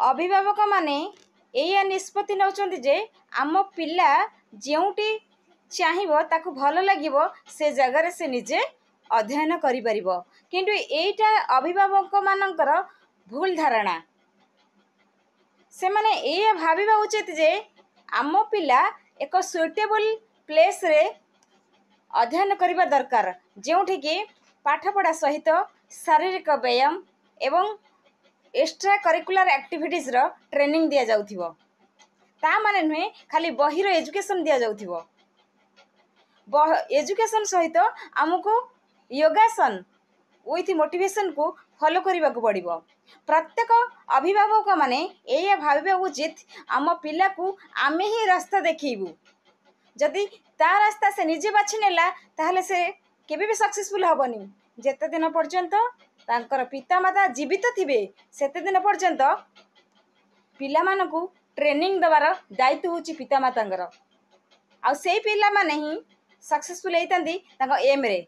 अभिभावक माने एया निष्पत्ति नौचंदी जे आम पिला जेउटी चाहिबो ताकू भल लागिबो से जगह से निजे अध्ययन करि परिबो किंतु एटा अभिभावक मानकर भूल धारणा से माने एया भाबिबा उचित जे आम पिला एक सुइटेबल प्लेस रे अध्ययन करबा दरकार जेउठी कि पाठपढ़ा सहित शारीरिक व्यायाम एवं एक्स्ट्रा करिकुलर एक्टिविटीज रो ट्रेनिंग दिया जाउथिबो ता माने नुहे खाली बहिर एजुकेशन दिया जाउथिबो एजुकेशन सहित आमको योगासन विथ मोटिवेशन को फॉलो करबा को पड़िबो प्रत्येक अभिभावक माने एया भाबिबा उचित आम पिला को आमे ही रास्ता देखैबू जदि ता रास्ता से निजे बाछि नेला ताहले से केबे भी सक्सेसफुल हबनी जेते दिन पर्यंत तांकर पितामाता जीवित थिबे सेते दिन पर्यंत पिला मानकू ट्रेनिंग दबार दायित्व होची पितामातांगर आ सेई पिला माने ही सक्सेसफुल हेतांदी तांको एम रे